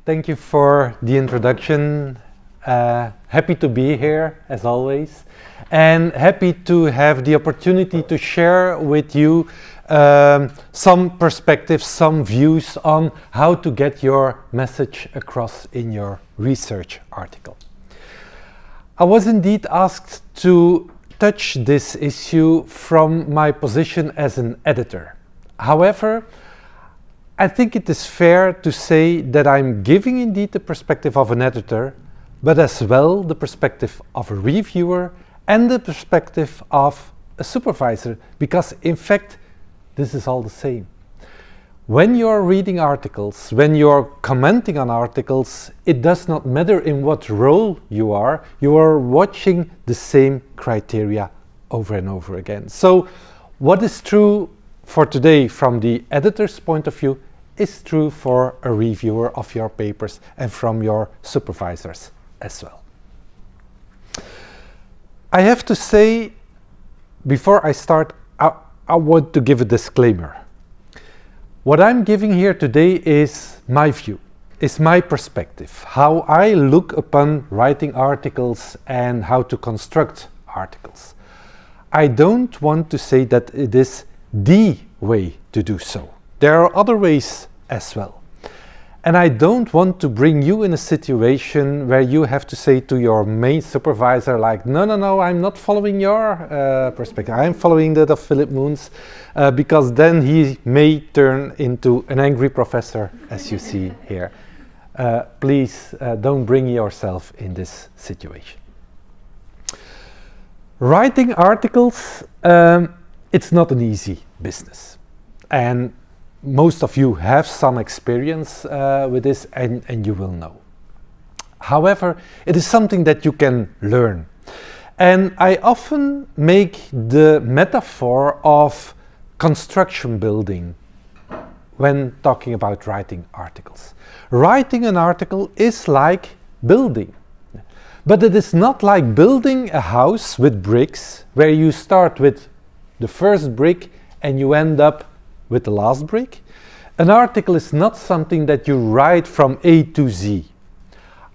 Thank you for the introduction. Happy to be here, as always, and happy to have the opportunity to share with you some perspectives, some views on how to get your message across in your research article. I was indeed asked to touch this issue from my position as an editor. However, I think it is fair to say that I'm giving indeed the perspective of an editor, but as well the perspective of a reviewer and the perspective of a supervisor, because in fact this is all the same. When you're reading articles, when you're commenting on articles, it does not matter in what role you are watching the same criteria over and over again. So what is true for today from the editor's point of view is true for a reviewer of your papers and from your supervisors as well. I have to say, before I start, I want to give a disclaimer. What I'm giving here today is my view, is my perspective, how I look upon writing articles and how to construct articles. I don't want to say that it is the way to do so. There are other ways as well. And I don't want to bring you in a situation where you have to say to your main supervisor like, no, I'm not following your perspective. I'm following that of Philip Moon's, because then he may turn into an angry professor, as you see here. Please don't bring yourself in this situation. Writing articles, it's not an easy business. And most of you have some experience with this, and you will know. However, it is something that you can learn. And I often make the metaphor of construction building when talking about writing articles. Writing an article is like building. But it is not like building a house with bricks, where you start with the first brick and you end up with the last brick. An article is not something that you write from A to Z.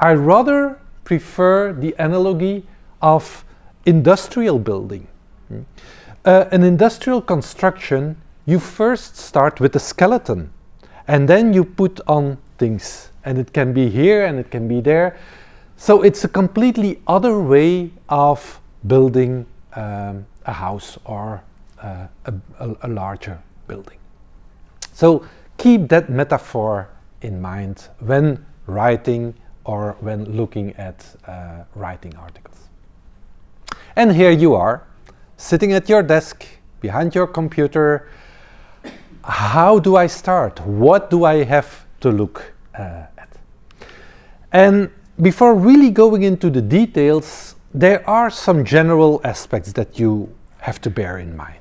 I rather prefer the analogy of industrial building. An industrial construction, you first start with a skeleton and then you put on things, and it can be here and it can be there. So it's a completely other way of building a house or a larger building. So keep that metaphor in mind when writing or when looking at writing articles. And here you are, sitting at your desk, behind your computer. How do I start? What do I have to look at? And before really going into the details, there are some general aspects that you have to bear in mind.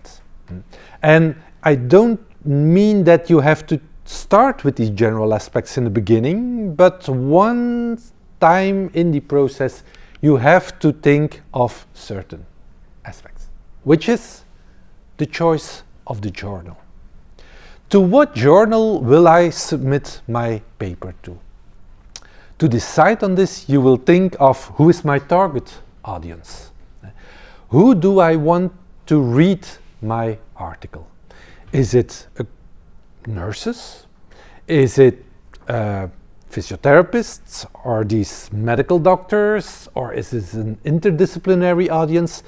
And I don't mean that you have to start with these general aspects in the beginning, but one time in the process you have to think of certain aspects, which is the choice of the journal. To what journal will I submit my paper to? To decide on this, you will think of who is my target audience. Who do I want to read my article? Is it nurses? Is it physiotherapists? Or these medical doctors? Or is this an interdisciplinary audience?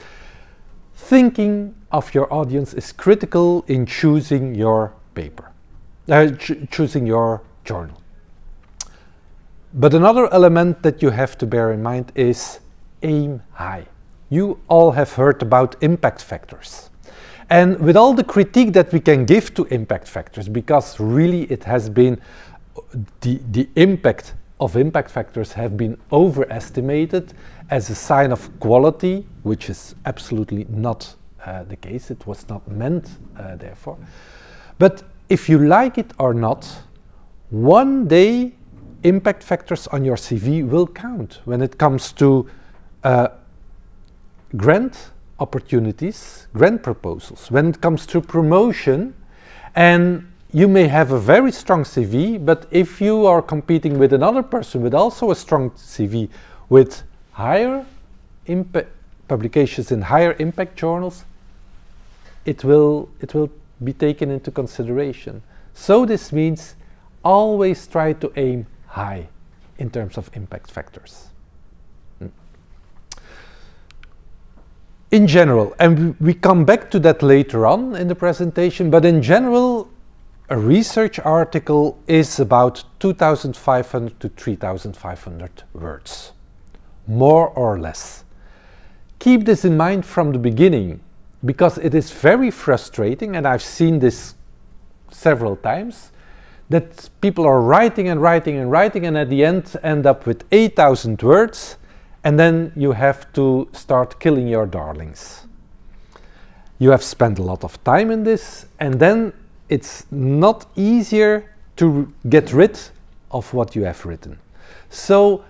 Thinking of your audience is critical in choosing your paper, choosing your journal. But another element that you have to bear in mind is aim high. You all have heard about impact factors. And with all the critique that we can give to impact factors, because really it has been, the impact of impact factors have been overestimated as a sign of quality, which is absolutely not the case. It was not meant therefore. But if you like it or not, one day impact factors on your CV will count when it comes to grant opportunities, grant proposals, when it comes to promotion, and you may have a very strong CV, but if you are competing with another person with also a strong CV with higher publications in higher impact journals, it will be taken into consideration. So this means always try to aim high in terms of impact factors. In general, and we come back to that later on in the presentation, but in general, a research article is about 2,500 to 3,500 words, more or less. Keep this in mind from the beginning, because it is very frustrating, and I've seen this several times, that people are writing and writing and writing, and at the end up with 8,000 words, and then you have to start killing your darlings. You have spent a lot of time in this, and then it's not easier to get rid of what you have written. So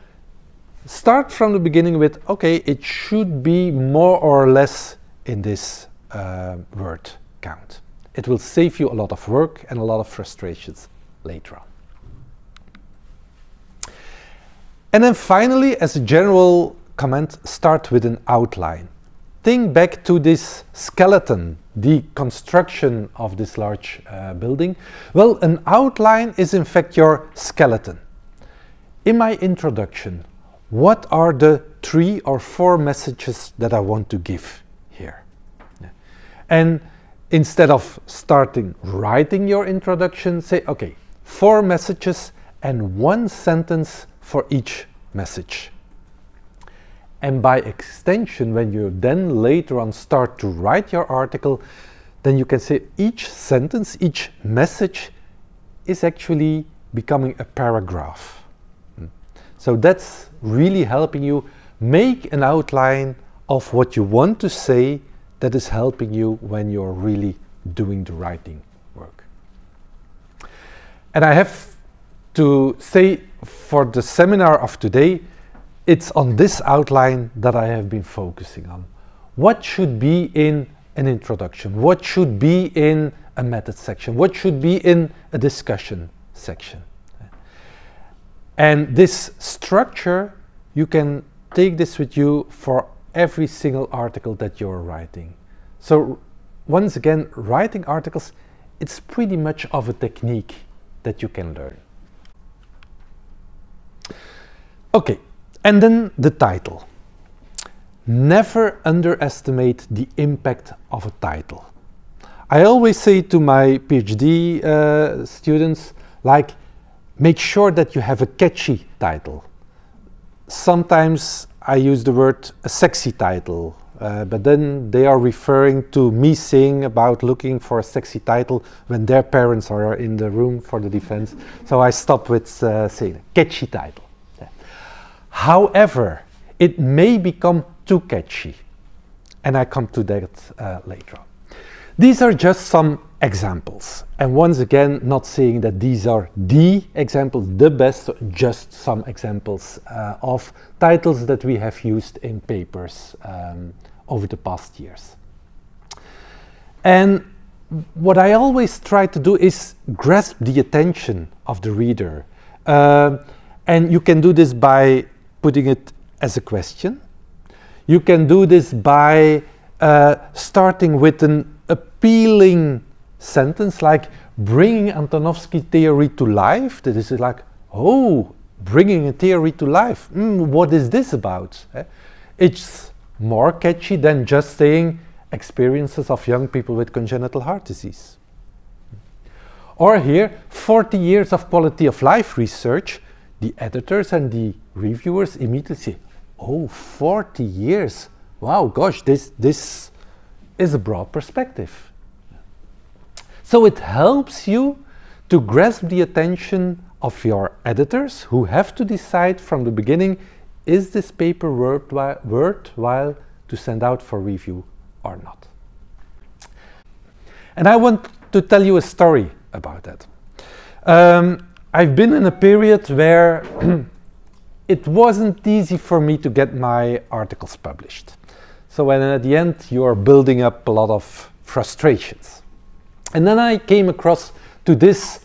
start from the beginning with, okay, it should be more or less in this word count. It will save you a lot of work and a lot of frustrations later on. And then finally, as a general comment, start with an outline. Think back to this skeleton, the construction of this large building. Well, an outline is in fact your skeleton. In my introduction, what are the 3 or 4 messages that I want to give here? And instead of starting writing your introduction, say, okay, 4 messages and 1 sentence for each message. And by extension, when you then later on start to write your article, then you can say each sentence, each message is actually becoming a paragraph. So that's really helping you make an outline of what you want to say that is helping you when you're really doing the writing work. And I have to say, for the seminar of today, it's on this outline that I have been focusing on. What should be in an introduction? What should be in a method section? What should be in a discussion section? And this structure, you can take this with you for every single article that you're writing. So once again, writing articles, it's pretty much of a technique that you can learn. Okay, and then the title. Never underestimate the impact of a title. I always say to my PhD students, like, make sure that you have a catchy title. Sometimes I use the word a sexy title, but then they are referring to me saying about looking for a sexy title when their parents are in the room for the defense. So I stop with saying a catchy title. However, it may become too catchy, and I come to that later on. These are just some examples, and once again, not saying that these are the examples, the best, just some examples of titles that we have used in papers over the past years. And what I always try to do is grasp the attention of the reader. And you can do this by putting it as a question. You can do this by starting with an appealing sentence, like bringing Antonovsky theory to life. That is like, oh, bringing a theory to life. What is this about? It's more catchy than just saying experiences of young people with congenital heart disease. Or here, 40 years of quality of life research. The editors and the reviewers immediately say, oh, 40 years. Wow, gosh, this is a broad perspective. So it helps you to grasp the attention of your editors, who have to decide from the beginning, is this paper worthwhile to send out for review or not? And I want to tell you a story about that. I've been in a period where it wasn't easy for me to get my articles published. So when at the end you are building up a lot of frustrations. And then I came across to this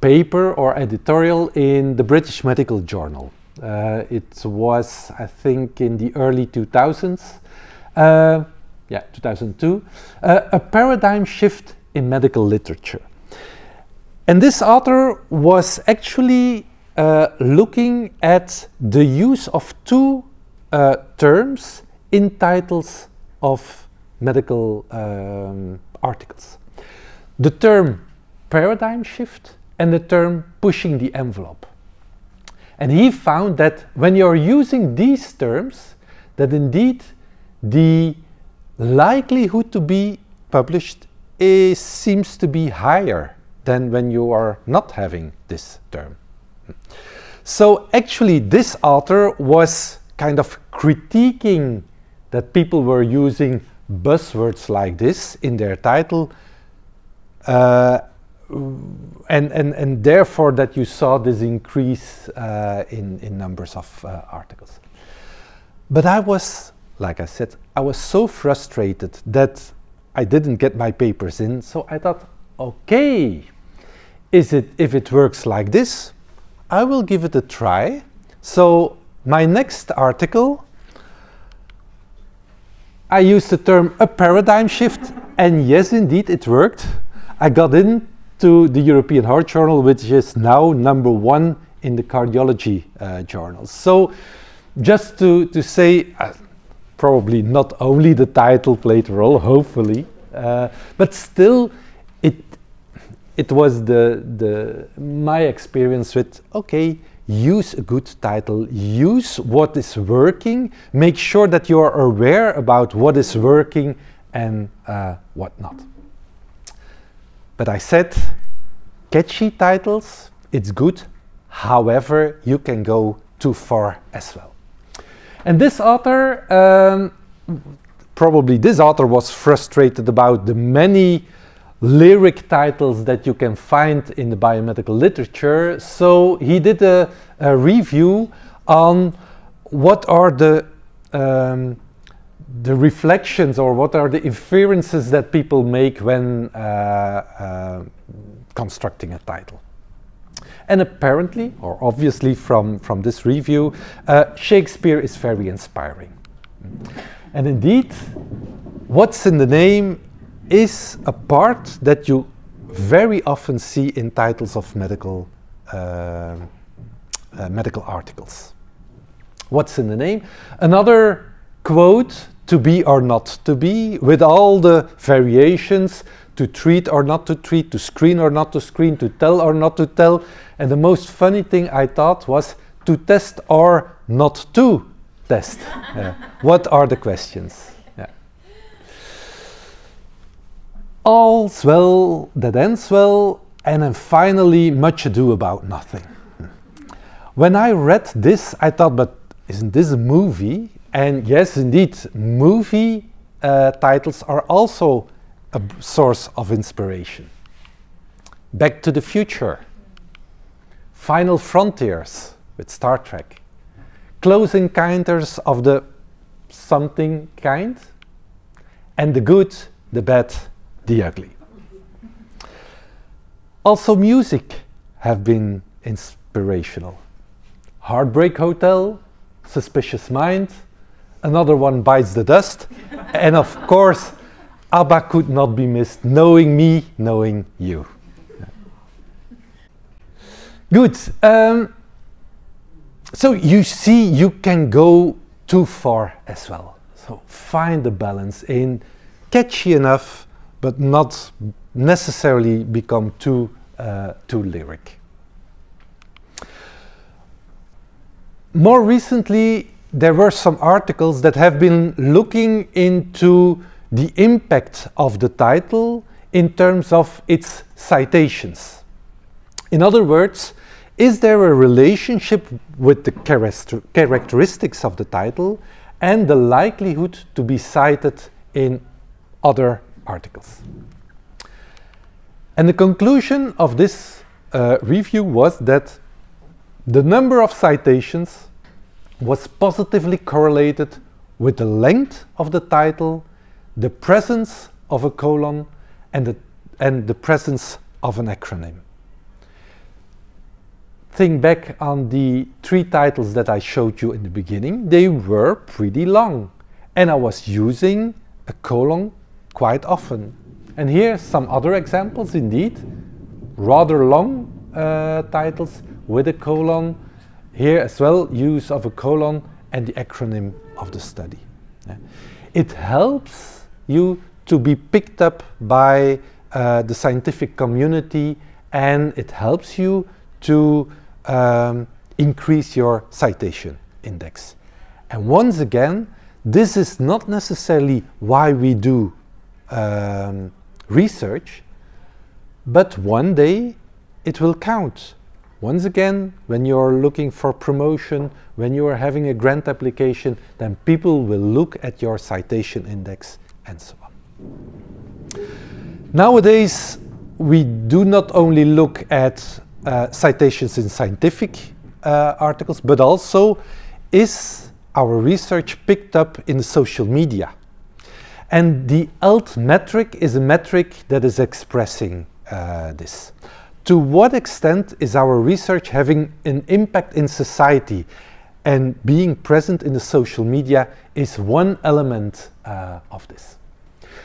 paper or editorial in the British Medical Journal. It was, I think, in the early 2000s, 2002, a paradigm shift in medical literature. And this author was actually looking at the use of two terms in titles of medical articles. The term paradigm shift and the term pushing the envelope. And he found that when you're using these terms, that indeed the likelihood to be published seems to be higher than when you are not having this term. So actually this author was kind of critiquing that people were using buzzwords like this in their title, and therefore that you saw this increase in numbers of articles. But I was, like I said, I was so frustrated that I didn't get my papers in, so I thought, okay, if it works like this, I will give it a try. So my next article, I used the term a paradigm shift, and yes, indeed, it worked. I got into the European Heart Journal, which is now #1 in the cardiology journals. So just to say, probably not only the title played a role, hopefully, but still it was my experience with, okay, use a good title, use what is working, make sure that you are aware about what is working and what not. But I said, catchy titles, it's good, however, you can go too far as well. And this author, probably this author was frustrated about the many lyric titles that you can find in the biomedical literature, so he did a review on what are the reflections or what are the inferences that people make when constructing a title. And apparently, or obviously from this review, Shakespeare is very inspiring. And indeed, what's in the name is a part that you very often see in titles of medical articles. What's in the name? Another quote, to be or not to be, with all the variations, to treat or not to treat, to screen or not to screen, to tell or not to tell. And the most funny thing I thought was to test or not to test. What are the questions? All's well that ends well, and then finally much ado about nothing. When I read this, I thought, but isn't this a movie? And yes, indeed, movie titles are also a source of inspiration. Back to the Future, Final Frontiers with Star Trek, Close Encounters of the something kind, and the good, the bad, the ugly. Also music have been inspirational. Heartbreak Hotel, Suspicious Mind, Another One Bites the Dust, and of course, ABBA could not be missed, Knowing Me, Knowing You. Good. So you see, you can go too far as well. So find the balance in catchy enough, but not necessarily become too lyric. More recently, there were some articles that have been looking into the impact of the title in terms of its citations. In other words, is there a relationship with the characteristics of the title and the likelihood to be cited in other articles? And the conclusion of this review was that the number of citations was positively correlated with the length of the title, the presence of a colon, and the presence of an acronym. Think back on the 3 titles that I showed you in the beginning. They were pretty long, and I was using a colon quite often. And here some other examples indeed, rather long titles with a colon. Here as well, use of a colon and the acronym of the study. Yeah. It helps you to be picked up by the scientific community, and it helps you to increase your citation index. And once again, this is not necessarily why we do research, but one day it will count. Once again, when you're looking for promotion, when you are having a grant application, then people will look at your citation index and so on. Nowadays, we do not only look at citations in scientific articles, but also is our research picked up in social media. And the ELT metric is a metric that is expressing this. To what extent is our research having an impact in society? And being present in the social media is one element of this.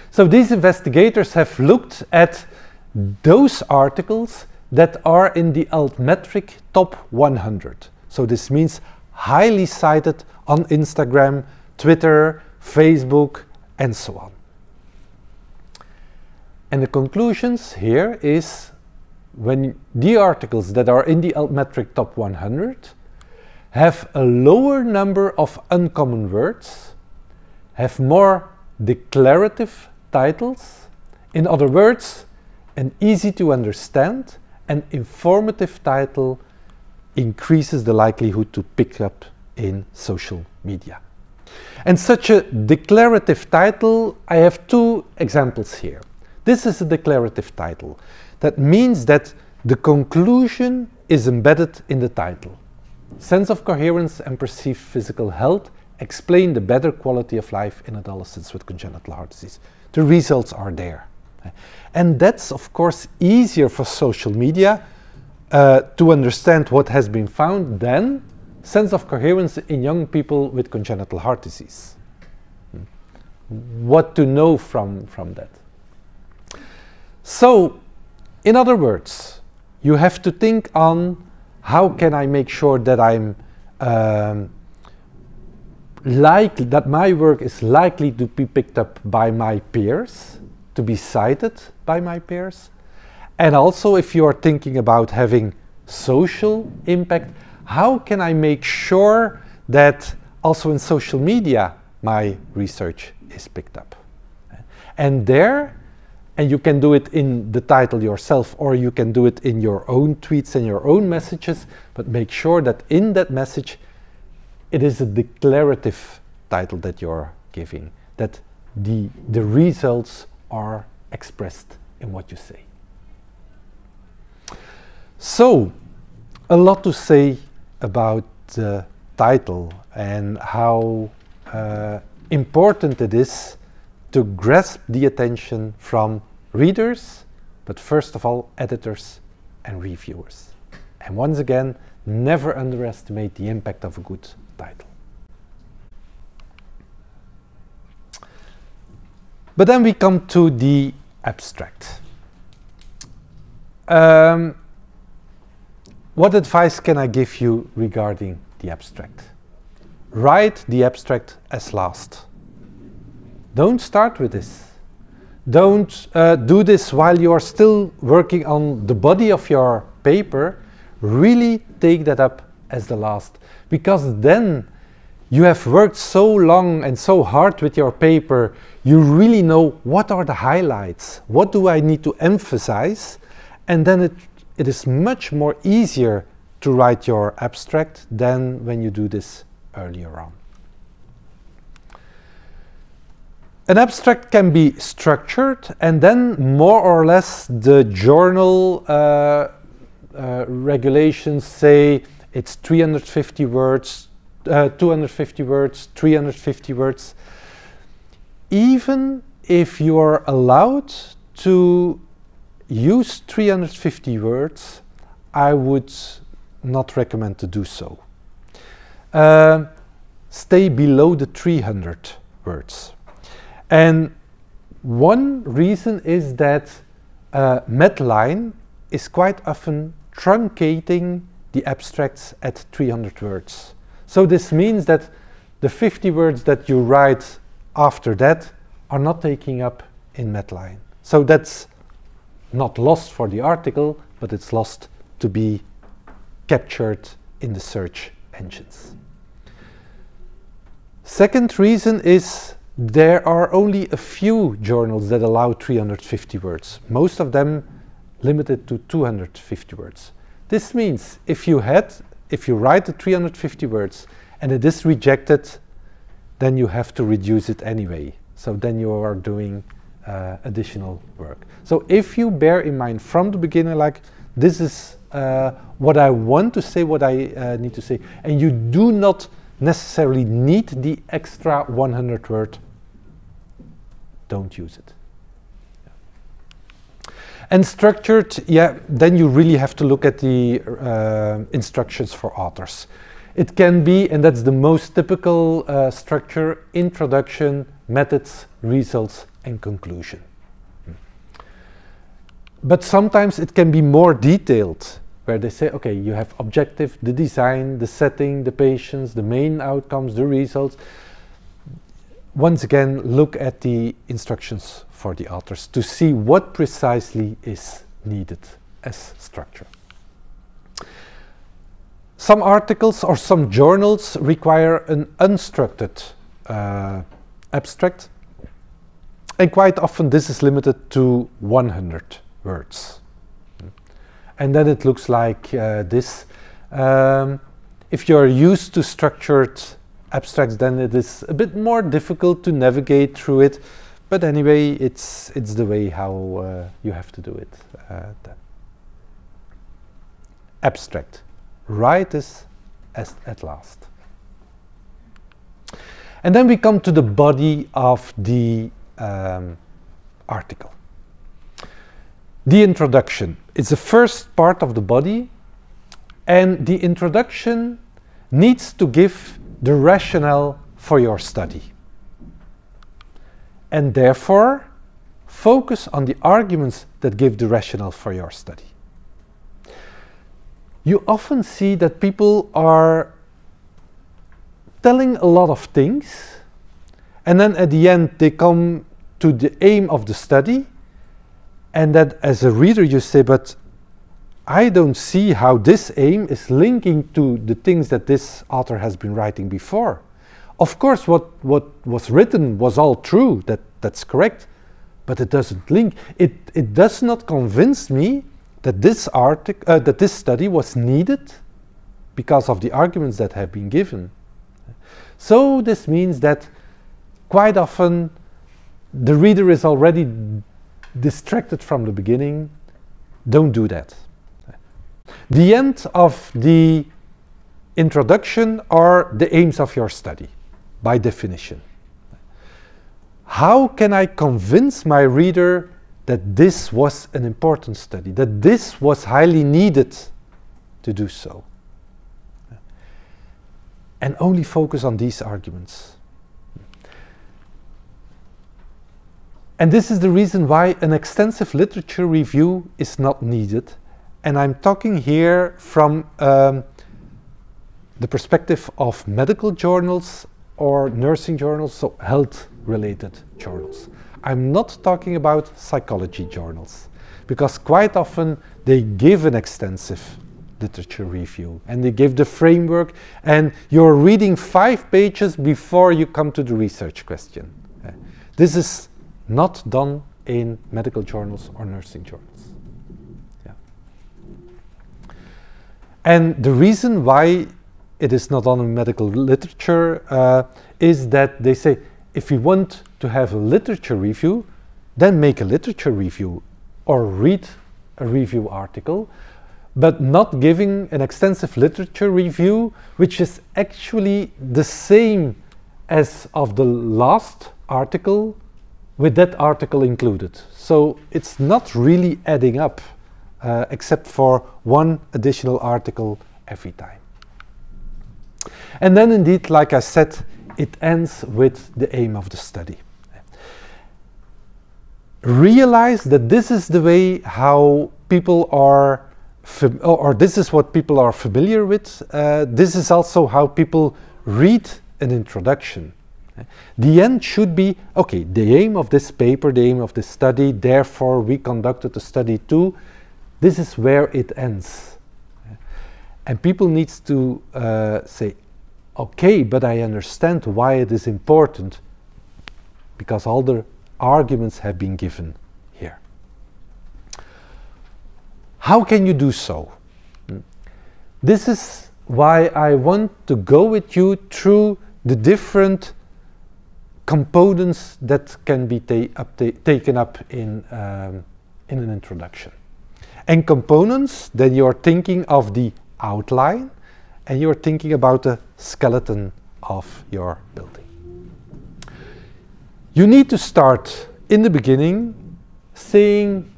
So these investigators have looked at those articles that are in the ELT metric top 100. So this means highly cited on Instagram, Twitter, Facebook, and so on. And the conclusions here is when the articles that are in the ELT metric top 100 have a lower number of uncommon words, have more declarative titles, in other words, an easy to understand and informative title increases the likelihood to pick up in social media. And such a declarative title, I have 2 examples here. This is a declarative title. That means that the conclusion is embedded in the title. Sense of coherence and perceived physical health explain the better quality of life in adolescents with congenital heart disease. The results are there. And that's of course easier for social media to understand what has been found than sense of coherence in young people with congenital heart disease. What to know from that? So, in other words, you have to think on how can I make sure that I'm that my work is likely to be picked up by my peers, to be cited by my peers, and also if you are thinking about having social impact, how can I make sure that also in social media my research is picked up? And you can do it in the title yourself, or you can do it in your own tweets and your own messages, but make sure that in that message it is a declarative title that you're giving, that the results are expressed in what you say. So, a lot to say about the title and how important it is to grasp the attention from readers, but first of all editors and reviewers. And once again, never underestimate the impact of a good title. But then we come to the abstract. What advice can I give you regarding the abstract? Write the abstract as last. Don't start with this. Don't do this while you are still working on the body of your paper. Really take that up as the last, because then you have worked so long and so hard with your paper, you really know what are the highlights, what do I need to emphasize, and then it is much more easier to write your abstract than when you do this earlier on. An abstract can be structured, and then more or less the journal regulations say it's 350 words, 250 words, 350 words. Even if you are allowed to use 350 words, I would not recommend to do so. Stay below the 300 words. And one reason is that Medline is quite often truncating the abstracts at 300 words. So this means that the 50 words that you write after that are not taking up in Medline. So that's not lost for the article, but it's lost to be captured in the search engines. Second reason is there are only a few journals that allow 350 words. Most of them limited to 250 words. This means if you write the 350 words and it is rejected, then you have to reduce it anyway. So then you are doing additional work. So if you bear in mind from the beginning, like this is what I want to say, what I need to say, and you do not necessarily need the extra 100 word, don't use it. And structured, yeah, then you really have to look at the instructions for authors. It can be, and that's the most typical structure, introduction, methods, results, and conclusion. But sometimes it can be more detailed, where they say, okay, you have objective, the design, the setting, the patients, the main outcomes, the results. Once again, look at the instructions for the authors to see what precisely is needed as structure. Some articles or some journals require an unstructured abstract, and quite often this is limited to 100 words. And then it looks like this. If you're used to structured abstracts, then it is a bit more difficult to navigate through it. But anyway, it's the way how you have to do it. Abstract. Write this at last. And then we come to the body of the article. The introduction. It's the first part of the body, and the introduction needs to give the rationale for your study. And therefore, focus on the arguments that give the rationale for your study. You often see that people are telling a lot of things, and then at the end they come to the aim of the study, and that as a reader you say, but I don't see how this aim is linking to the things that this author has been writing before. Of course, what was written was all true, that's correct, but it doesn't link. It does not convince me that this study was needed because of the arguments that have been given. So this means that quite often the reader is already distracted from the beginning. Don't do that. The end of the introduction are the aims of your study, by definition. How can I convince my reader that this was an important study, that this was highly needed to do so? And only focus on these arguments. And this is the reason why an extensive literature review is not needed. And I'm talking here from the perspective of medical journals or nursing journals, so health-related journals. I'm not talking about psychology journals, because quite often they give an extensive literature review and they give the framework, and you're reading 5 pages before you come to the research question. This is not done in medical journals or nursing journals. And the reason why it is not done in medical literature is that they say, if you want to have a literature review, then make a literature review or read a review article, but not giving an extensive literature review, which is actually the same as of the last article, with that article included. So it's not really adding up, except for one additional article every time. And then indeed, like I said, it ends with the aim of the study. Realize that this is the way how people are, or this is what people are familiar with. This is also how people read an introduction. The end should be, okay, the aim of this paper, the aim of this study, therefore we conducted the study too. This is where it ends. And people need to say, okay, but I understand why it is important, because all the arguments have been given here. How can you do so? This is why I want to go with you through the different components that can be taken up in an introduction. And components, then you're thinking of the outline and you're thinking about the skeleton of your building. You need to start in the beginning saying,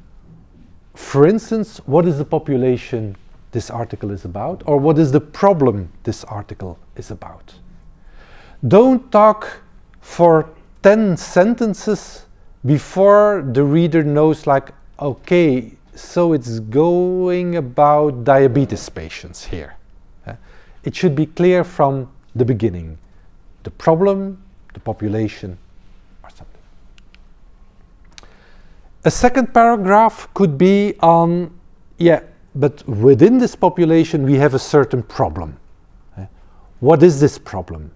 for instance, what is the population this article is about, or what is the problem this article is about. Don't talk for 10 sentences before the reader knows, like, okay, so it's going about diabetes patients here. It should be clear from the beginning. The problem, the population, or something. A second paragraph could be on, yeah, but within this population we have a certain problem. What is this problem?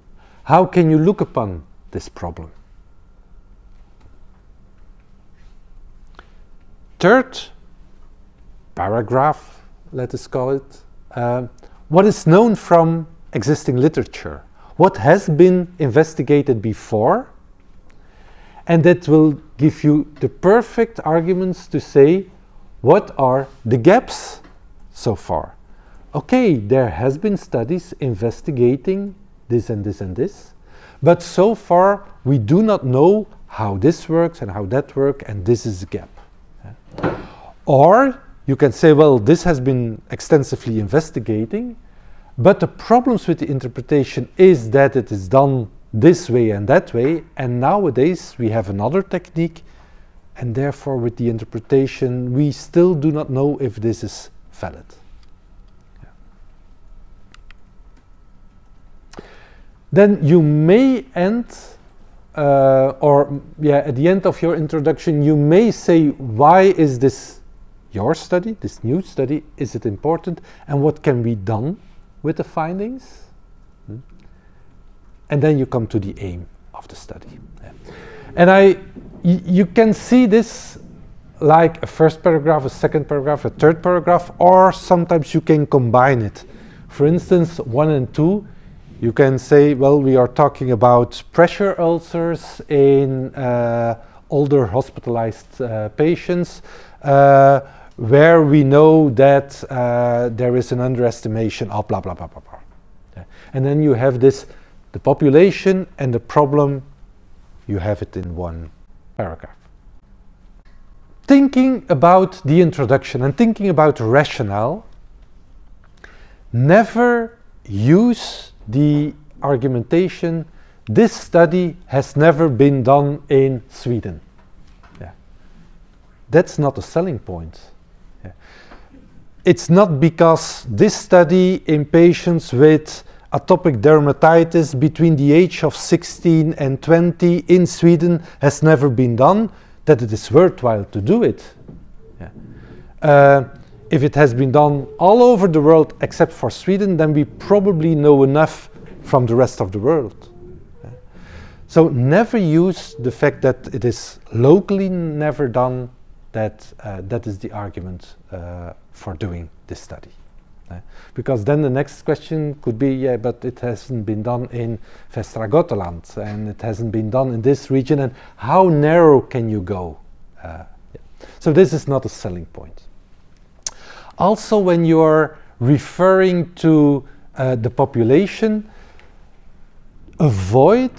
How can you look upon this problem? Third paragraph, let us call it, what is known from existing literature? What has been investigated before? And that will give you the perfect arguments to say, what are the gaps so far? Okay, there has been studies investigating this and this and this, but so far we do not know how this works and how that works, and this is a gap. Or you can say, well, this has been extensively investigating, but the problems with the interpretation is that it is done this way and that way, and nowadays we have another technique, and therefore with the interpretation we still do not know if this is valid. Then you may end, at the end of your introduction, you may say, why is this your study, this new study, is it important, and what can be done with the findings? And then you come to the aim of the study. And you can see this like a first paragraph, a second paragraph, a third paragraph, or sometimes you can combine it. For instance, 1 and 2, you can say, well, we are talking about pressure ulcers in older hospitalized patients, where we know that there is an underestimation of blah, blah, blah, blah, blah. And then you have this, the population and the problem, you have it in one paragraph. Thinking about the introduction and thinking about rationale, never use the argumentation, this study has never been done in Sweden. Yeah. That's not a selling point. Yeah. It's not because this study in patients with atopic dermatitis between the age of 16 and 20 in Sweden has never been done that it is worthwhile to do it. Yeah. If it has been done all over the world except for Sweden, then we probably know enough from the rest of the world. Yeah. So never use the fact that it is locally never done, that is the argument for doing this study. Because then the next question could be, yeah, but it hasn't been done in Västra Götaland and it hasn't been done in this region, and how narrow can you go? Yeah. So this is not a selling point. Also, when you are referring to the population, avoid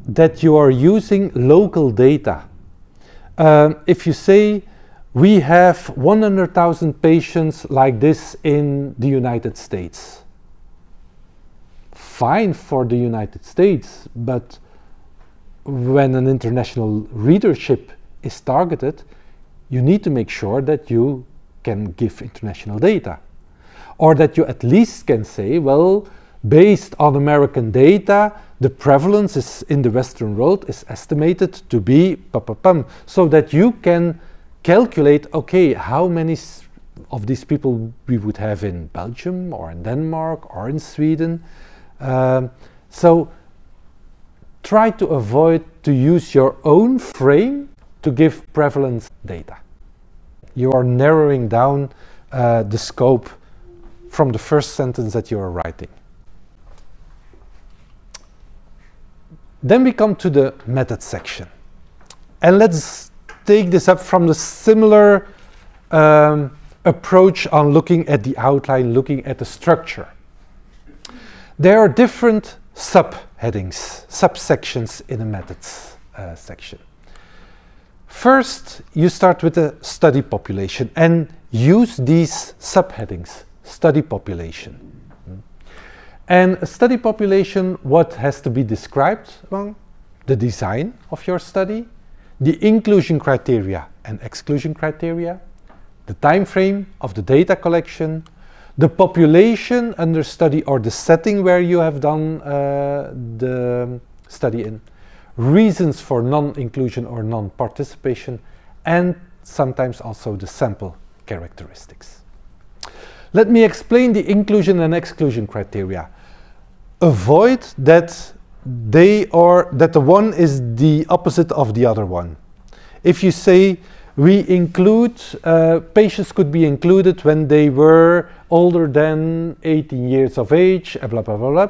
that you are using local data. if you say we have 100,000 patients like this in the United States, fine for the United States, but when an international readership is targeted, you need to make sure that you can give international data, or that you at least can say, well, based on American data, the prevalence is in the Western world is estimated to be so that you can calculate, okay, how many of these people we would have in Belgium or in Denmark or in Sweden. So try to avoid to use your own frame to give prevalence data. You are narrowing down the scope from the first sentence that you are writing. Then we come to the method section. And let's take this up from the similar approach on looking at the outline, looking at the structure. There are different subheadings, subsections in a methods section. First, you start with the study population and use these subheadings, study population. And a study population, what has to be described? Well, the design of your study, the inclusion criteria and exclusion criteria, the time frame of the data collection, the population under study or the setting where you have done the study in, reasons for non-inclusion or non-participation, and sometimes also the sample characteristics. Let me explain the inclusion and exclusion criteria. Avoid that the one is the opposite of the other one. If you say we include, patients could be included when they were older than 18 years of age, blah, blah, blah, blah,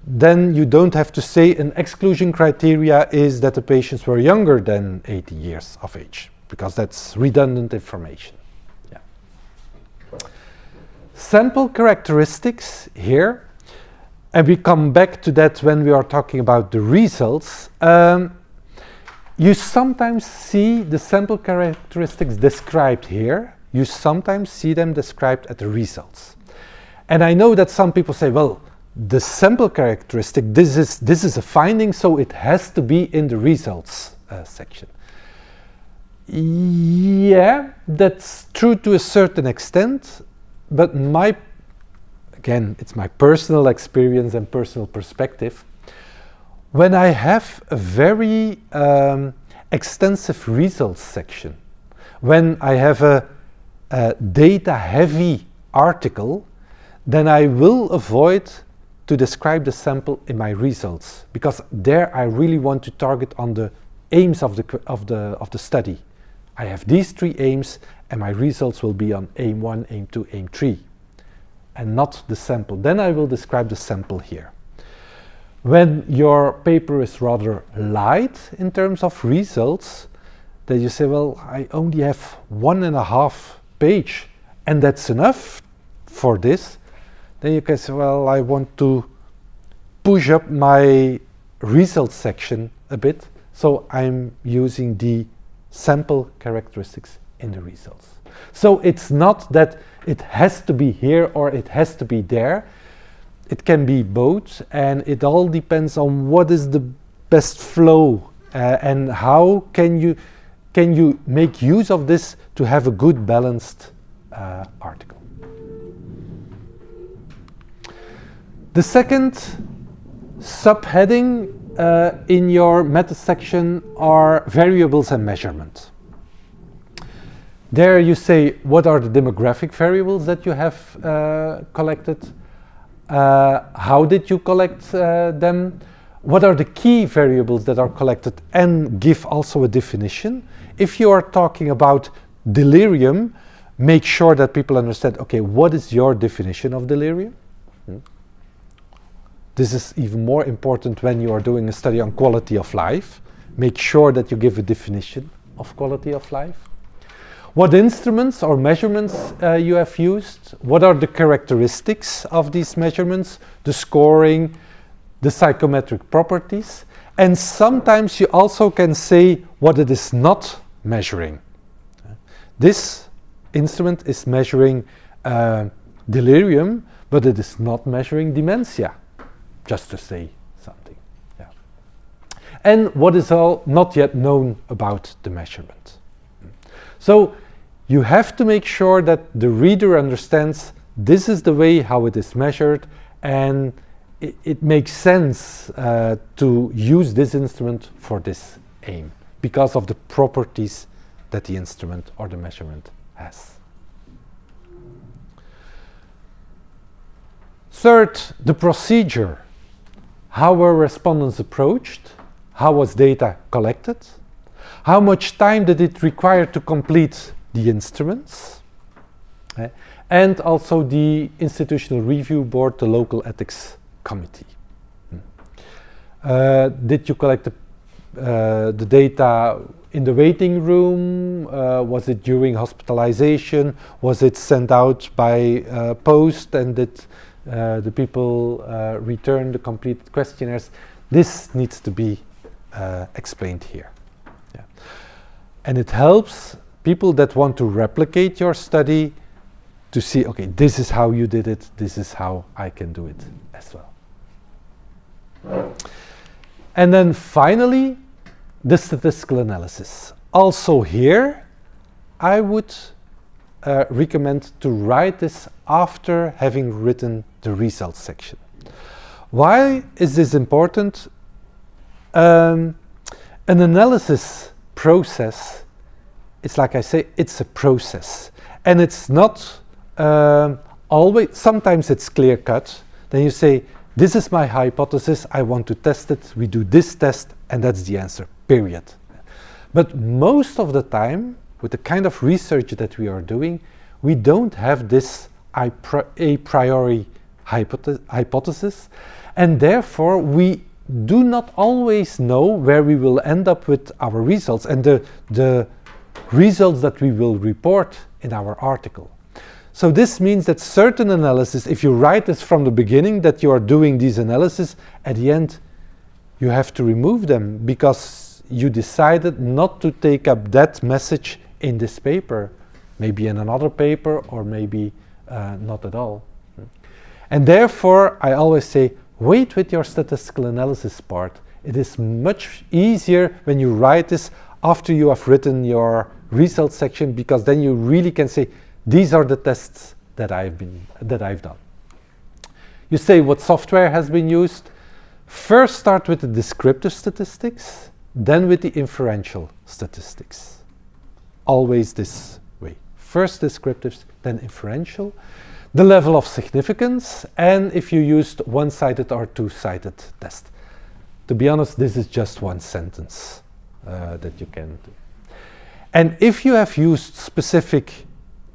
then you don't have to say an exclusion criteria is that the patients were younger than 18 years of age, because that's redundant information. Yeah. Sample characteristics here, and we come back to that when we are talking about the results. You sometimes see the sample characteristics described here. You sometimes see them described at the results. And I know that some people say, well, the sample characteristic, this is a finding, so it has to be in the results section. Yeah, that's true to a certain extent, but again, it's my personal experience and personal perspective. When I have a very extensive results section, when I have a data-heavy article, then I will avoid to describe the sample in my results, because there I really want to target on the aims of the study. I have these 3 aims, and my results will be on aim 1, aim 2, aim 3, and not the sample. Then I will describe the sample here. When your paper is rather light in terms of results, then you say, well, I only have 1.5 page, and that's enough for this. Then you can say, well, I want to push up my results section a bit, so I'm using the sample characteristics in the results. So it's not that it has to be here or it has to be there. It can be both, and it all depends on what is the best flow and how can you make use of this to have a good balanced article. The second subheading in your method section are variables and measurement. There you say what are the demographic variables that you have collected, how did you collect them, what are the key variables that are collected, and give also a definition. If you are talking about delirium, make sure that people understand, okay, what is your definition of delirium? This is even more important when you are doing a study on quality of life. Make sure that you give a definition of quality of life. What instruments or measurements you have used, what are the characteristics of these measurements, the scoring, the psychometric properties, and sometimes you also can say what it is not measuring. This instrument is measuring delirium, but it is not measuring dementia, just to say something. Yeah. And what is all not yet known about the measurement. So you have to make sure that the reader understands this is the way how it is measured, and it makes sense to use this instrument for this aim because of the properties that the instrument or the measurement has. Third, the procedure. How were respondents approached? How was data collected? How much time did it require to complete the instruments? And also the institutional review board, the local ethics committee. Did you collect the data in the waiting room? Was it during hospitalization? Was it sent out by post, and did the people return the complete questionnaires? This needs to be explained here. Yeah. And it helps people that want to replicate your study to see, okay, this is how you did it, this is how I can do it as well. And then finally, the statistical analysis. Also here, I would recommend to write this after having written the results section. Why is this important? An analysis process, it's like I say, it's a process. And it's not always, sometimes it's clear cut. Then you say, this is my hypothesis, I want to test it, we do this test, and that's the answer, period. But most of the time, with the kind of research that we are doing, we don't have this a priori hypothesis, and therefore we do not always know where we will end up with our results and the results that we will report in our article. So this means that certain analysis, if you write this from the beginning that you are doing these analyses, at the end you have to remove them because you decided not to take up that message in this paper, maybe in another paper, or maybe not at all. And therefore I always say, wait with your statistical analysis part. It is much easier when you write this after you have written your results section, because then you really can say, these are the tests that I've done. You say what software has been used. First start with the descriptive statistics, then with the inferential statistics. Always this way. First descriptives, then inferential. The level of significance, and if you used one-sided or two-sided test. To be honest, this is just one sentence that you can do. And if you have used specific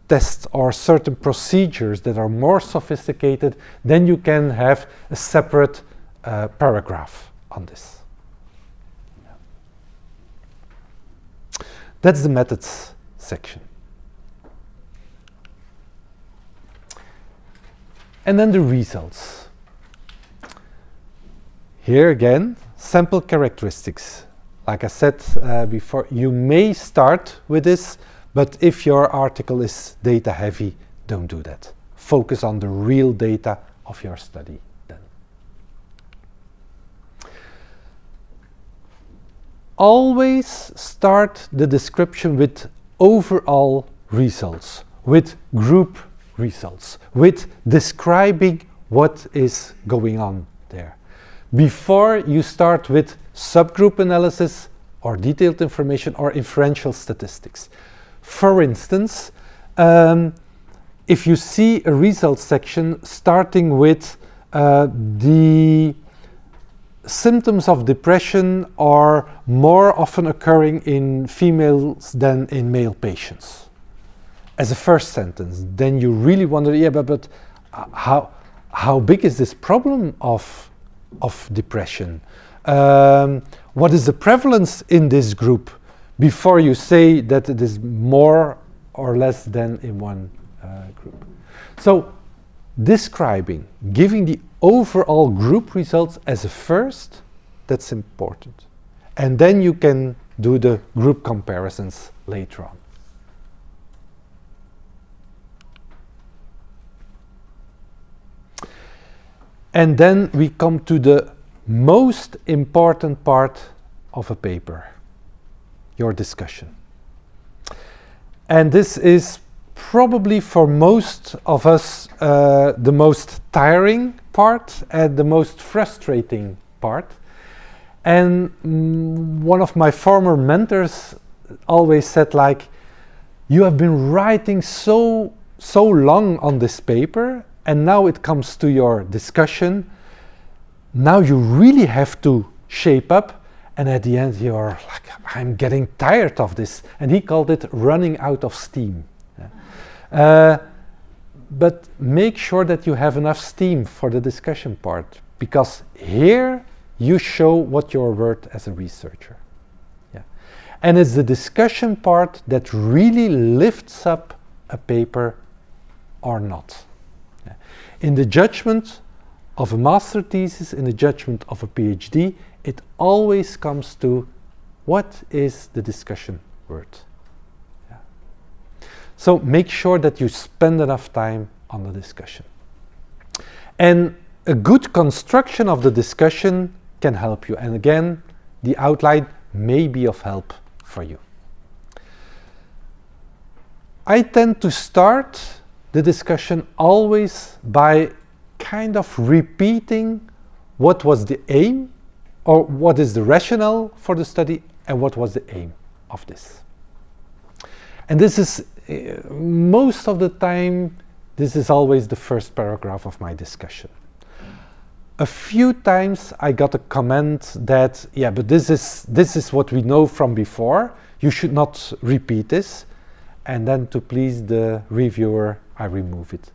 tests or certain procedures that are more sophisticated, then you can have a separate paragraph on this. That's the methods section. And then the results. Here again, sample characteristics. Like I said before, you may start with this, but if your article is data heavy, don't do that. Focus on the real data of your study then. Always start the description with overall results, with group results, with describing what is going on there. Before you start with subgroup analysis or detailed information or inferential statistics. For instance, if you see a results section starting with the symptoms of depression are more often occurring in females than in male patients, as a first sentence, then you really wonder, yeah, but how big is this problem of depression? What is the prevalence in this group before you say that it is more or less than in one group? So describing, giving the overall group results as a first, that's important. And then you can do the group comparisons later on. And then we come to the most important part of a paper, your discussion. And this is probably for most of us the most tiring part and the most frustrating part. And one of my former mentors always said, like, you have been writing so long on this paper, and now it comes to your discussion. Now you really have to shape up, and at the end you're like, I'm getting tired of this. And he called it running out of steam. But make sure that you have enough steam for the discussion part, because here you show what you're worth as a researcher. Yeah. And it's the discussion part that really lifts up a paper or not. Yeah. In the judgment of a master thesis, in the judgment of a PhD, it always comes to what is the discussion worth. Yeah. So make sure that you spend enough time on the discussion. And a good construction of the discussion can help you. And again, the outline may be of help for you. I tend to start the discussion always by kind of repeating what was the aim, or what is the rationale for the study, and what was the aim of this. And this is, most of the time, this is always the first paragraph of my discussion. A few times I got a comment that, yeah, but this is what we know from before, you should not repeat this, and then to please the reviewer, I remove it.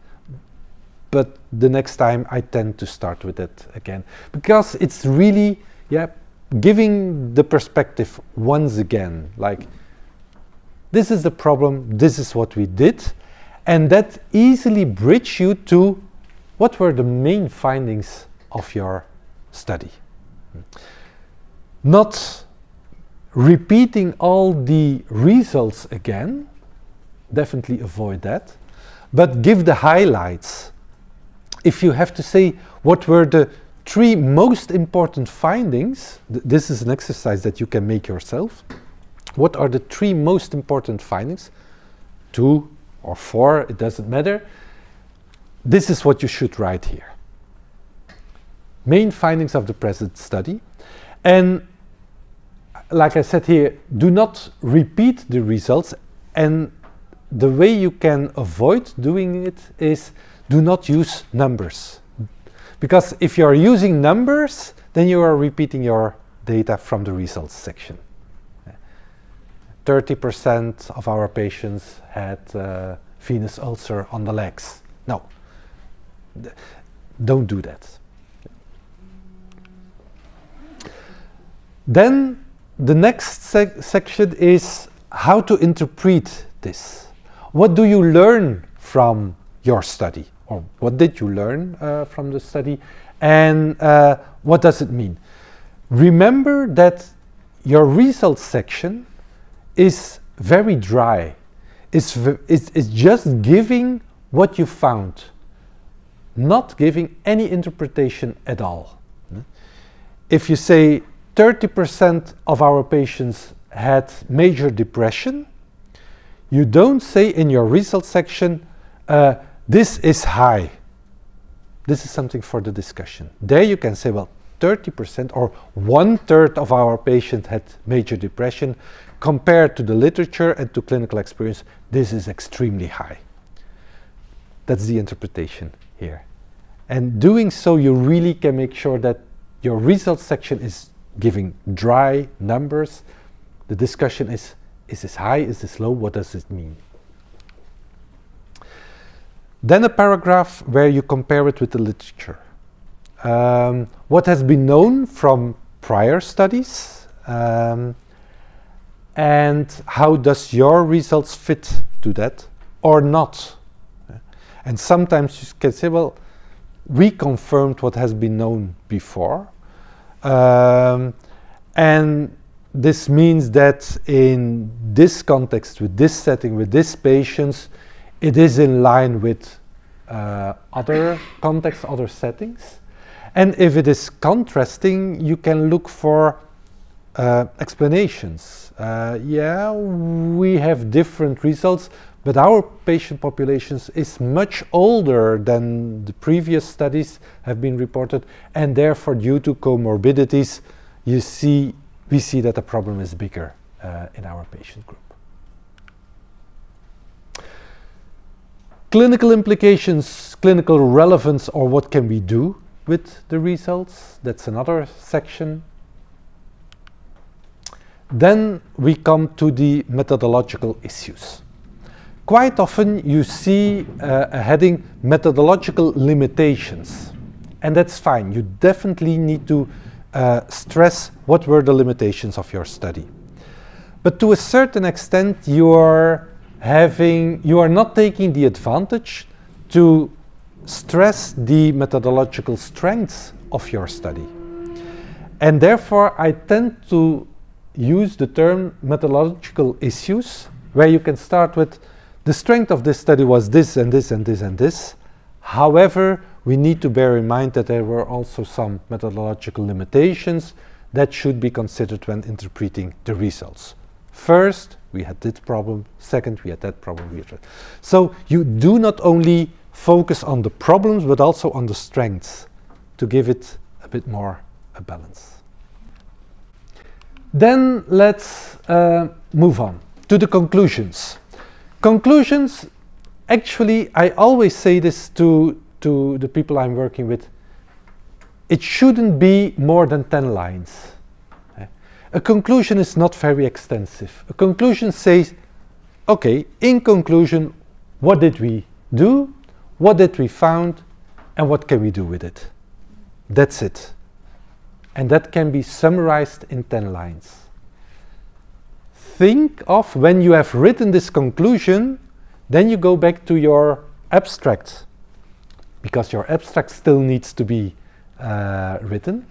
But the next time I tend to start with it again, because it's really, yeah, giving the perspective once again, like, this is the problem, this is what we did, and that easily bridges you to what were the main findings of your study. Not repeating all the results again, definitely avoid that, but give the highlights. If you have to say what were the 3 most important findings, this is an exercise that you can make yourself. What are the 3 most important findings? 2 or 4, it doesn't matter. This is what you should write here. Main findings of the present study. And like I said here, do not repeat the results. And the way you can avoid doing it is do not use numbers. Because if you are using numbers, then you are repeating your data from the results section. 30% of our patients had venous ulcer on the legs. No, don't do that. Then the next section is how to interpret this. What do you learn from your study? Or what did you learn from the study? And what does it mean? Remember that your results section is very dry. It's just giving what you found, not giving any interpretation at all. If you say 30% of our patients had major depression, you don't say in your results section, this is high. This is something for the discussion. There you can say, well, 30% or 1/3 of our patients had major depression. Compared to the literature and to clinical experience, this is extremely high. That's the interpretation here. And doing so, you really can make sure that your results section is giving dry numbers. The discussion is this high, is this low, what does it mean? Then a paragraph where you compare it with the literature. What has been known from prior studies, and how does your results fit to that or not? And sometimes you can say, well, we confirmed what has been known before, and this means that in this context, with this setting, with these patients, it is in line with other contexts, other settings. And if it is contrasting, you can look for explanations. Yeah, we have different results, but our patient populations is much older than the previous studies have been reported, and therefore, due to comorbidities, we see that the problem is bigger in our patient group. Clinical implications, clinical relevance, or what can we do with the results? That's another section. Then we come to the methodological issues. Quite often you see a heading, Methodological Limitations, and that's fine. You definitely need to stress what were the limitations of your study. But to a certain extent you are not taking the advantage to stress the methodological strengths of your study. And therefore I tend to use the term methodological issues, where you can start with the strength of this study was this and this and this and this. However, we need to bear in mind that there were also some methodological limitations that should be considered when interpreting the results. First, we had this problem. Second, we had that problem. So you do not only focus on the problems, but also on the strengths to give it a bit more a balance. Then let's move on to the conclusions. Conclusions, actually, I always say this to the people I'm working with, it shouldn't be more than 10 lines. A conclusion is not very extensive. A conclusion says, okay, in conclusion, what did we do? What did we found? And what can we do with it? That's it. And that can be summarized in 10 lines. Think of when you have written this conclusion, then you go back to your abstract, because your abstract still needs to be written.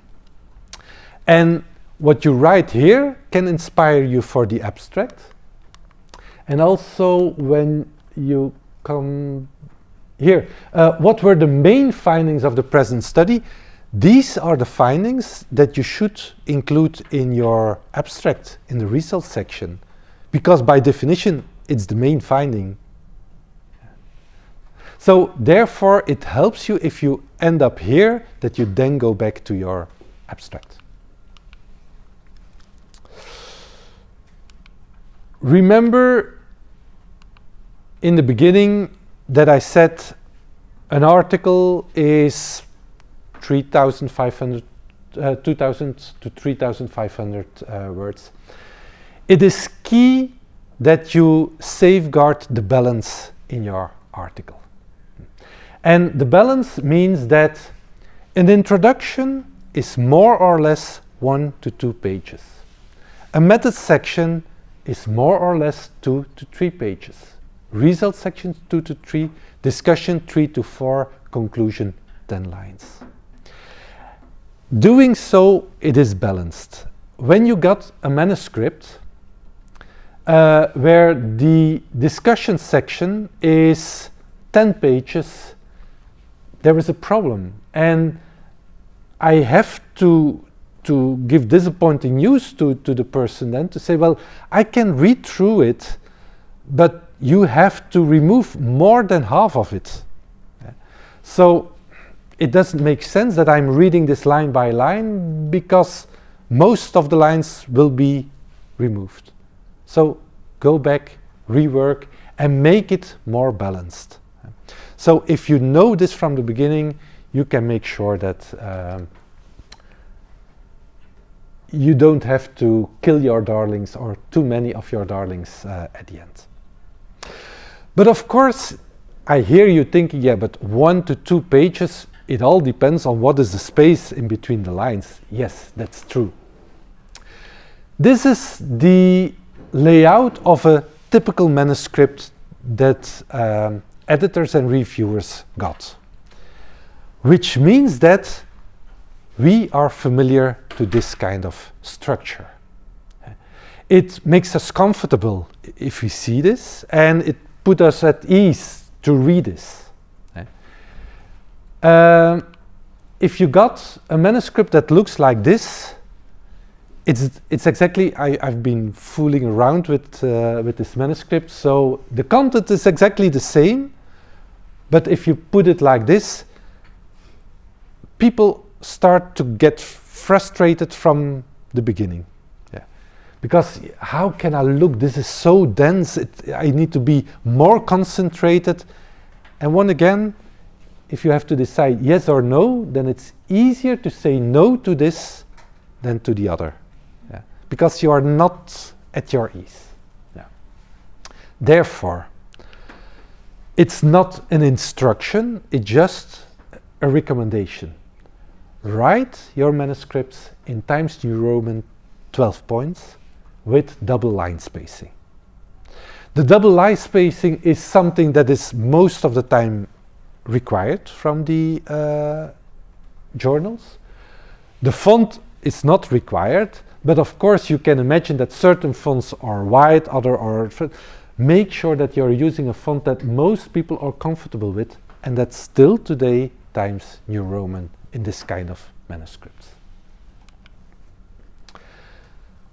And what you write here can inspire you for the abstract. And also when you come here, what were the main findings of the present study? These are the findings that you should include in your abstract, in the results section, because by definition, it's the main finding. So therefore, it helps you if you end up here, that you then go back to your abstract. Remember in the beginning that I said an article is 2,000 to 3,500 words. It is key that you safeguard the balance in your article. And the balance means that an introduction is more or less 1 to 2 pages. A method section is more or less 2 to 3 pages. Result section 2 to 3, discussion 3 to 4, conclusion 10 lines. Doing so, it is balanced. When you got a manuscript where the discussion section is 10 pages, there is a problem. And I have to give disappointing news to the person then to say, well, I can read through it, but you have to remove more than half of it. So it doesn't make sense that I'm reading this line by line, because most of the lines will be removed. So go back, rework, and make it more balanced. So if you know this from the beginning, you can make sure that you don't have to kill your darlings or too many of your darlings at the end. But of course, I hear you thinking, yeah, but 1 to 2 pages, it all depends on what is the space in between the lines. Yes, that's true. This is the layout of a typical manuscript that editors and reviewers got, which means that we are familiar to this kind of structure. It makes us comfortable if we see this, and it puts us at ease to read this. If you got a manuscript that looks like this, it's exactly, I've been fooling around with this manuscript, so the content is exactly the same, but if you put it like this, people start to get frustrated from the beginning. Because how can I look? This is so dense. I need to be more concentrated. And once again, if you have to decide yes or no, then it's easier to say no to this than to the other. Because you are not at your ease. Therefore, it's not an instruction, it's just a recommendation. Write your manuscripts in Times New Roman 12 points with double line spacing. The double line spacing is something that is most of the time required from the journals. The font is not required, but of course you can imagine that certain fonts are white, other are... Make sure that you're using a font that most people are comfortable with, and that's still today Times New Roman in this kind of manuscripts.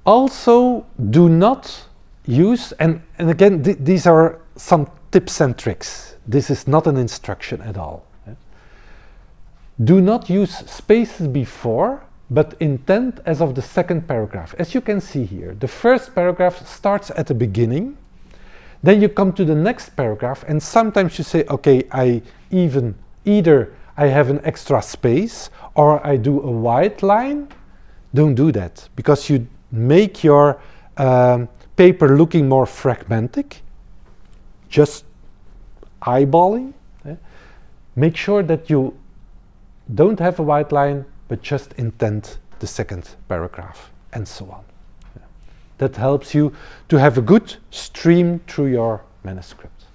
Also, do not use, and again, these are some tips and tricks. This is not an instruction at all. Do not use spaces before, but intend as of the second paragraph. As you can see here, the first paragraph starts at the beginning, then you come to the next paragraph, and sometimes you say, okay, either I have an extra space, or I do a white line. Don't do that, because you make your paper looking more fragmentic, just eyeballing. Make sure that you don't have a white line, but just indent the second paragraph, and so on. That helps you to have a good stream through your manuscript.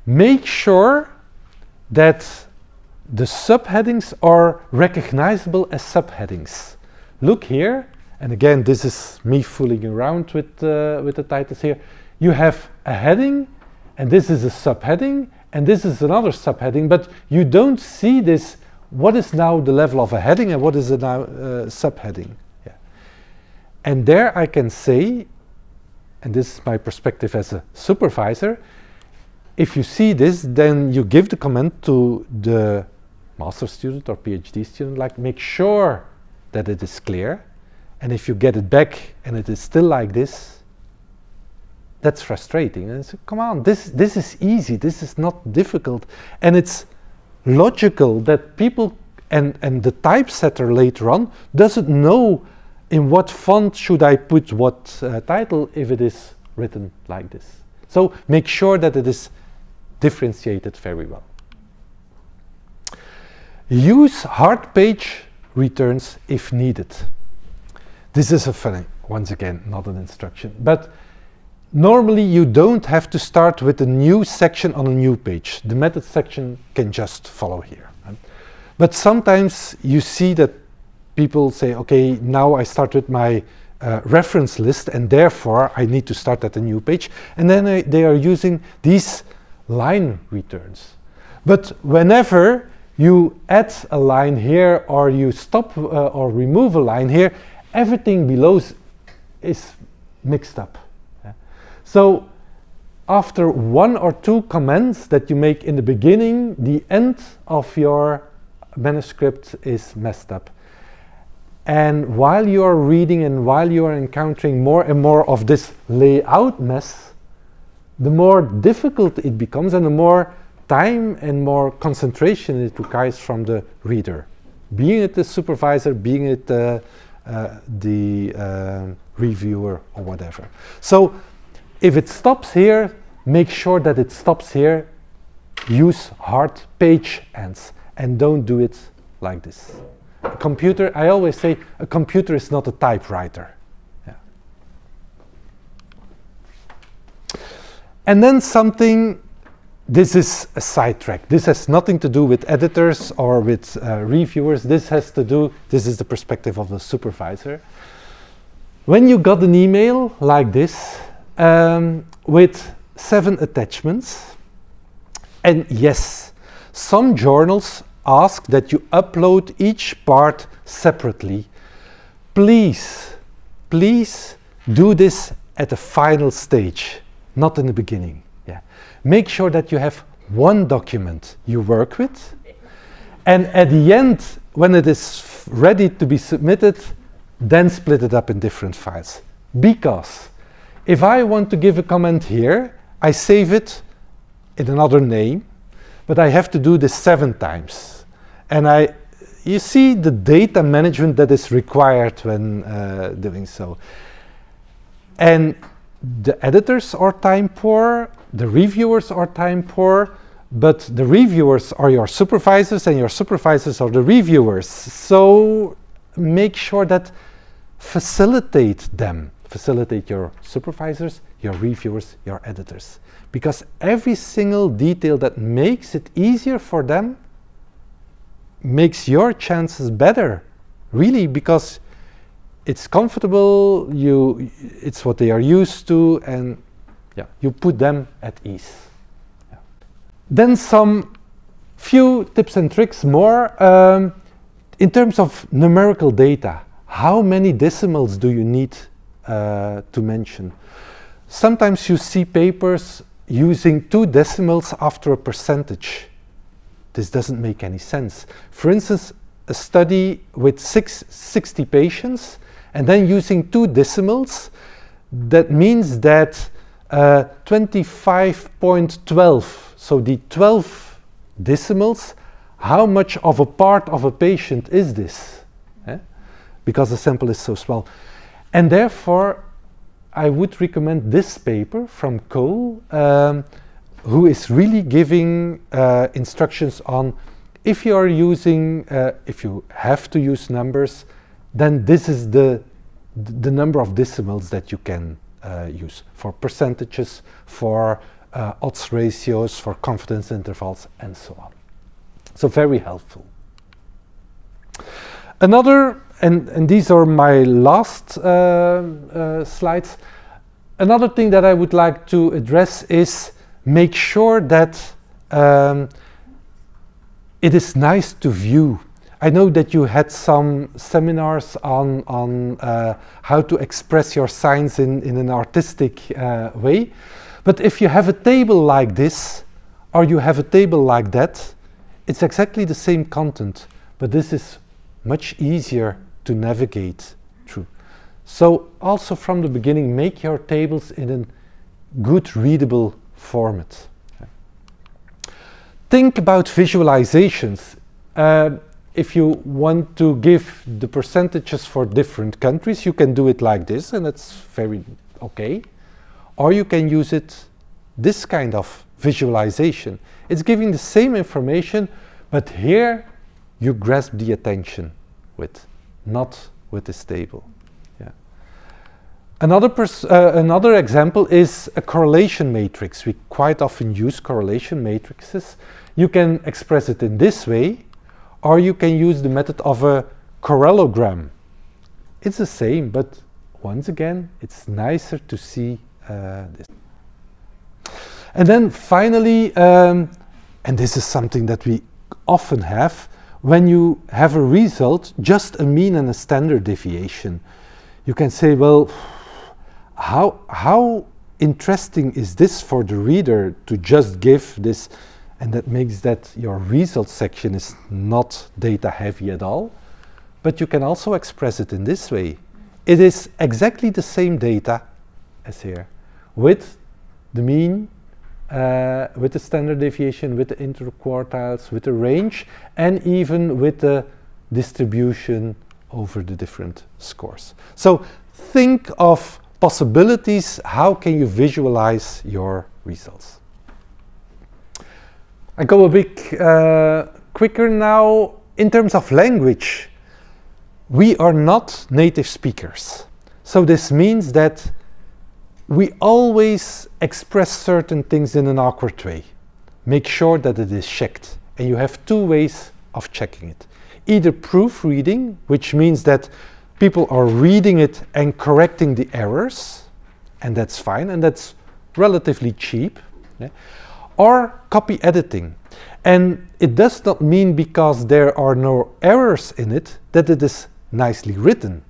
Make sure that the subheadings are recognizable as subheadings. Look here, and again, this is me fooling around with the titles here. You have a heading, and this is a subheading, and this is another subheading, but you don't see this, what is now the level of a heading and what is it now subheading. And there I can say, and this is my perspective as a supervisor, if you see this, then you give the comment to the master student or PhD student, like, make sure that it is clear, and if you get it back and it is still like this, that's frustrating. And so, come on, this is easy, this is not difficult, and it's logical that people and the typesetter later on doesn't know in what font should I put what title if it is written like this. So make sure that it is differentiated very well. Use hard page returns if needed. This is a funny, once again, not an instruction, but normally you don't have to start with a new section on a new page. The method section can just follow here. But sometimes you see that people say, okay, now I start with my reference list and therefore I need to start at a new page. And then they are using these line returns. But whenever you add a line here or you stop or remove a line here, everything below is mixed up. So after one or two comments that you make in the beginning, the end of your manuscript is messed up. And while you are reading and while you are encountering more and more of this layout mess, the more difficult it becomes and the more time and more concentration it requires from the reader, being it the supervisor, being it the reviewer or whatever. So if it stops here, make sure that it stops here. Use hard page ends and don't do it like this. A computer, I always say, a computer is not a typewriter. Yeah. And then something this is a sidetrack. This has nothing to do with editors or with reviewers. This is the perspective of the supervisor. When you got an email like this with 7 attachments, and yes, some journals ask that you upload each part separately. Please do this at the final stage, not in the beginning. Yeah. Make sure that you have one document you work with, and at the end, when it is ready to be submitted, then split it up in different files. Because if I want to give a comment here, I save it in another name, but I have to do this 7 times. And you see the data management that is required when doing so. And the editors are time poor, the reviewers are time poor, but the reviewers are your supervisors and your supervisors are the reviewers. So make sure that facilitate them. Facilitate your supervisors, your reviewers, your editors. Because every single detail that makes it easier for them makes your chances better, really, because it's comfortable, it's what they are used to, and yeah, you put them at ease. Yeah. Then some few tips and tricks more. In terms of numerical data, how many decimals do you need to mention? Sometimes you see papers using 2 decimals after a percentage. This doesn't make any sense. For instance, a study with 60 patients and then using 2 decimals, that means that 25.12, so the 12 decimals, how much of a part of a patient is this? Because the sample is so small. And therefore, I would recommend this paper from Cole, who is really giving instructions on if you are using, if you have to use numbers, then this is the number of decimals that you can use for percentages, for odds ratios, for confidence intervals, and so on. So very helpful. Another, and these are my last slides, another thing that I would like to address is make sure that it is nice to view. I know that you had some seminars on how to express your science in an artistic way, but if you have a table like this or you have a table like that, it's exactly the same content, but this is much easier to navigate through. So also from the beginning, make your tables in a good readable format. Think about visualizations. If you want to give the percentages for different countries, you can do it like this, and it's very okay. Or you can use it, this kind of visualization. It's giving the same information, but here you grasp the attention with, not with this table. Yeah. Another example is a correlation matrix. We quite often use correlation matrices. You can express it in this way, or you can use the method of a correlogram. It's the same, but once again, it's nicer to see this. And then finally, and this is something that we often have, when you have a result, just a mean and a standard deviation. You can say, well, how interesting is this for the reader to just give this, and that makes that your result section is not data heavy at all. But you can also express it in this way. It is exactly the same data as here, with the mean, with the standard deviation, with the interquartiles, with the range, and even with the distribution over the different scores. So think of possibilities. How can you visualize your results? I go a bit quicker now. In terms of language, we are not native speakers. So this means that we always express certain things in an awkward way. make sure that it is checked. And you have two ways of checking it. Either proofreading, which means that people are reading it and correcting the errors, and that's fine, and that's relatively cheap. Yeah? Or copy editing. And it does not mean because there are no errors in it that it is nicely written.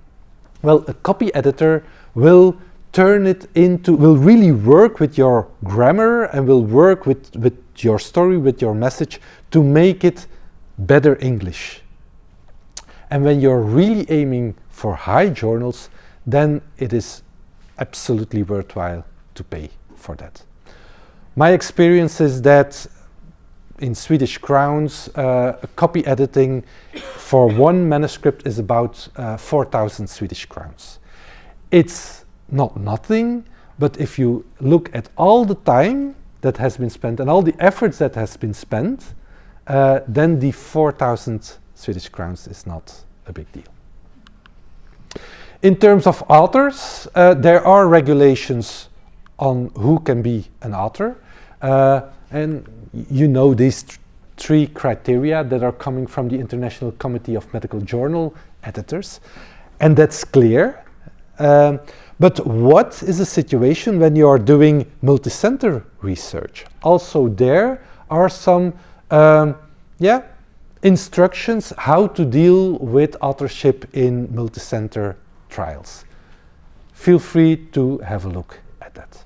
Well, a copy editor will turn it into, will really work with your grammar and will work with your story, with your message to make it better English. And when you're really aiming for high journals, then it is absolutely worthwhile to pay for that. My experience is that in Swedish crowns, copy editing for one manuscript is about 4,000 Swedish crowns. It's not nothing, but if you look at all the time that has been spent and all the efforts that has been spent, then the 4,000 Swedish crowns is not a big deal. In terms of authors, there are regulations on who can be an author. And you know these three criteria that are coming from the International Committee of Medical Journal Editors, and that's clear. But what is the situation when you are doing multi-center research? Also there are some instructions how to deal with authorship in multi-center trials. Feel free to have a look at that.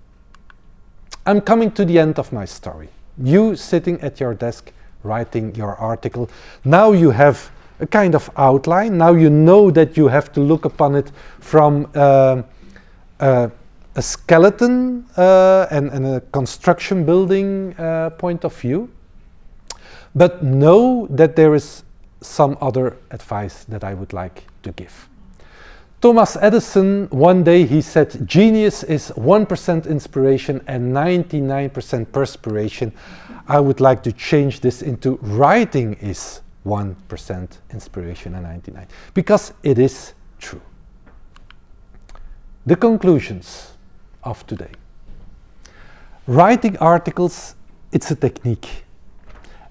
I'm coming to the end of my story. You sitting at your desk writing your article. Now you have a kind of outline. Now you know that you have to look upon it from a skeleton and a construction building point of view. But know that there is some other advice that I would like to give. Thomas Edison, one day he said, genius is 1% inspiration and 99% perspiration. I would like to change this into writing is 1% inspiration and 99%, because it is true. The conclusions of today. Writing articles, it's a technique.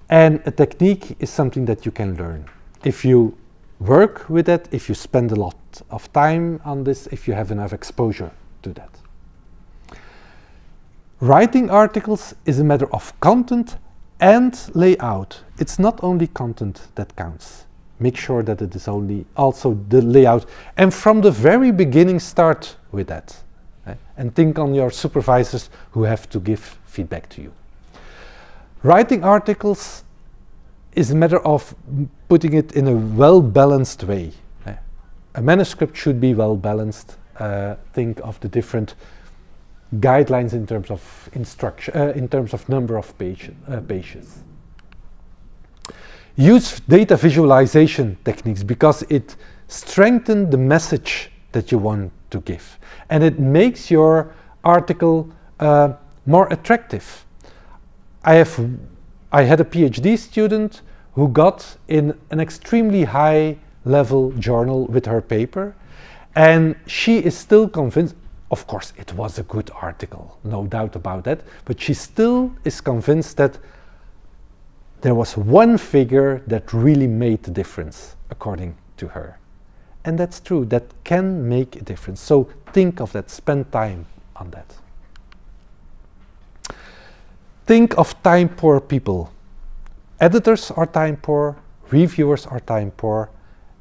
And a technique is something that you can learn. If you work with it, if you spend a lot of time on this, if you have enough exposure to that. Writing articles is a matter of content and layout. It's not only content that counts. Make sure that it is also the layout. And from the very beginning, start with that. And think on your supervisors who have to give feedback to you. Writing articles is a matter of putting it in a well-balanced way. A manuscript should be well-balanced. Think of the different guidelines in terms of instruction, in terms of number of pages. Use data visualization techniques because it strengthens the message that you want to give. And it makes your article more attractive. I had a PhD student who got in an extremely high level journal with her paper, and she is still convinced, of course it was a good article, no doubt about that, but she still is convinced that there was one figure that really made the difference, according to her. And that's true, that can make a difference. So think of that, spend time on that. Think of time-poor people. Editors are time-poor, reviewers are time-poor,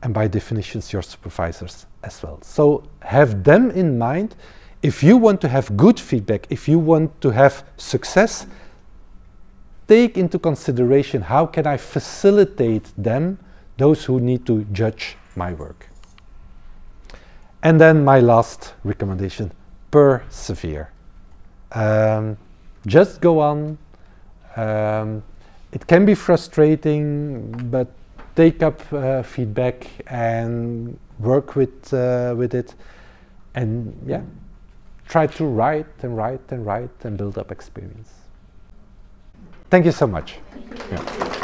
and by definition your supervisors as well. So have them in mind. If you want to have good feedback, if you want to have success, take into consideration how can I facilitate them, those who need to judge my work. And then my last recommendation, persevere. Just go on. It can be frustrating, but take up feedback and work with it, and yeah, try to write and write and write and build up experience. Thank you so much. Yeah.